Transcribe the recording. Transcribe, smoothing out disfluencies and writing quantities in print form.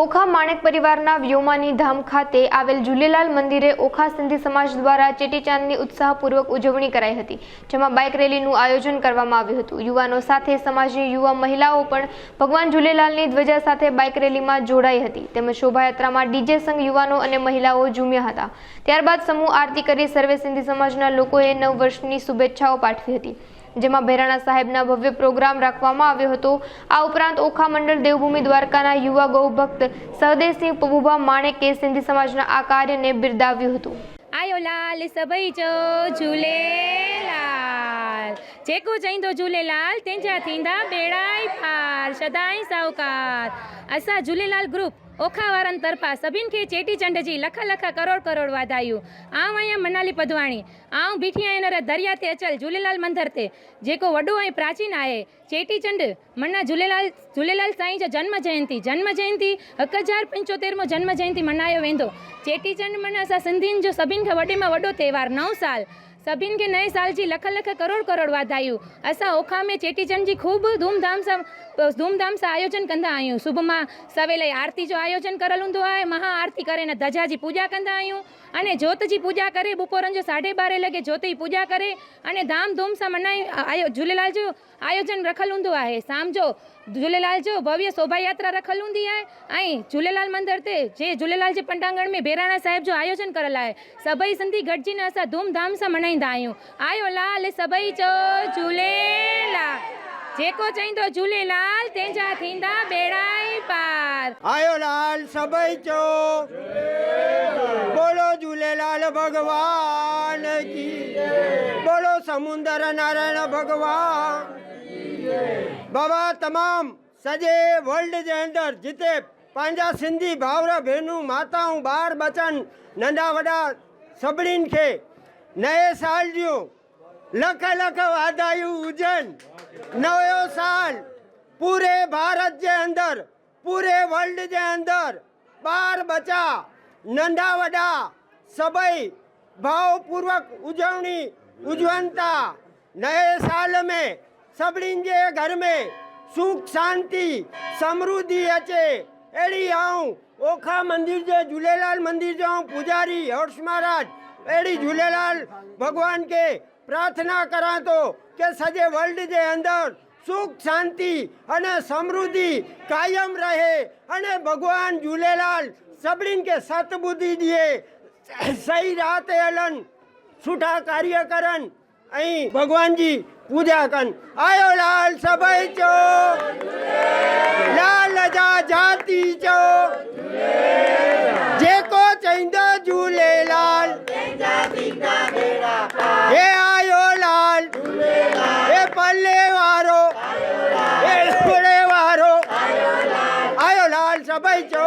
ઓખા માણેક પરિવારના વ્યોમાની ધામ ખાતે આવેલ ઝૂલેલાલ મંદિરે ઓખા સિંધી સમાજ દ્વારા ચેટીચાંદની ઉત્સાહપૂર્વક ઉજવણી કરાઈ હતી, જેમાં બાઇક રેલીનું આયોજન કરવામાં આવ્યું હતું। યુવાનો સાથે સમાજની યુવા મહિલાઓ પણ ભગવાન ઝૂલેલાલની ધ્વજા સાથે બાઇક રેલીમાં જોડાઈ હતી, તેમજ શોભાયાત્રામાં ડીજે સંગ યુવાનો અને મહિલાઓ ઝૂમ્યા હતા। ત્યારબાદ સમૂહ આરતી કરી સર્વે સિંધી સમાજના લોકોએ નવ વર્ષની શુભેચ્છાઓ પાઠવી હતી, જેમાં ભેરાણા સાહેબના ભવ્ય પ્રોગ્રામ રાખવામાં આવ્યો હતો। આ ઉપરાંત ઓખા મંડળ દેવભૂમિ દ્વારકાના યુવા ગૌભક્ત સહદેવસિંહ પબુભા માણેકે સિંધી સમાજના આ કાર્યને બિરદાવ્યું હતું। आयो लाल सभई चो झूलेलाल, जेको चईंदो झूलेलाल तंहिंजा थींदा बेड़ाई पार, सदाई साहूकार। असां झूलेलाल ग्रुप ओखा वारनि तरफ़ां सभिनि खे चेटीचंड जी लख लख करोड़ करोड़ वाधायूं। आऊं आहियां मनाली पधवाणी, आऊं बीठी आहियां हींअर दरिया ते अचल झूलेलाल मंदर ते, जेको वॾो ऐं प्राचीन आहे। चेटीचंड माना झूलेलाल साईं जो जन्म जयंती 1075मों जन्म जयंती मनायो वेंदो। चेटीचंड माना असां सिंधियुनि जो सभिनि खां वॾे में वॾो त्योहार। 9 साल सभिनि खे नए साल जी लख लख करोड़ करोड़ वाधायूं। असां ओखा में चेटीचंड जी खूब धूमधाम सां आयोजन कंदा आहियूं। सुबुह मां सवेल आरती जो आयोजन करियल हूंदो आहे। महा आरती करे न धजा जी पूजा कंदा आहियूं अने जोत जी पूजा करे बपोरनि जो 12:30 लॻे जोत जी पूजा करे अने धाम धूम सां झूलेलाल जो आयोजन रखियल हूंदो आहे। शाम जो झूलेलाल जो भव्य शोभा यात्रा रखियल हूंदी आहे ऐं झूलेलाल मंदर ते जे झूलेलाल जे पंडांगण में बेराणा साहिब जो आयोजन करियल आहे। सभई सिंधी गॾिजी न असां धूमधाम सां मनाईंदा आहियूं। आयो लाल सभई चो झूलेलाल, जेको चईंदो झूलेलाल तंहिंजा थींदा बेड़ाई पार। आयो लाल सभई चो बोलो झूलेलाल भगवान की, बोलो समुंदर नारायण भगवान। बाबा तमाम सजे वर्ल्ड जे अंदर जिते पंहिंजा सिंधी भावर भेनूं माताऊं ॿार बचन नंढा वॾा सभिनीनि खे नए साल जूं लख लख वाधायूं हुजनि। नयो साल पूरे भारत जे अंदर पूरे वर्ल्ड जे अंदर ॿार बचा नंढा वॾा सभई भावपूर्वक उजवणी उजवनि था। नए साल में सभिनीनि जे घर में सुख शांति समृद्धि अचे। अहिड़ी आऊं ओखा मंदिर जे झूलेलाल मंदिर जो पुजारी हर्ष महाराज अहिड़ी झूलेलाल भगवान के प्रार्थना करां तो कि सॼे वर्ल्ड जे अंदर सुख शांति अने समृद्धि कायम रहे अने भगवान झूलेलाल सभिनीनि खे सतबुद्धि ॾिए, सही राह ते हलनि, सुठा कार्य करनि ऐं भगवान जी पूजा कनि। आयो लाल सभई चो लाल जा जाती चो, जेको चईंदो झूलेलाल हे आयो लाल, हे पल्ले वारो, हे घोड़े वारो। आयो लाल सभई चो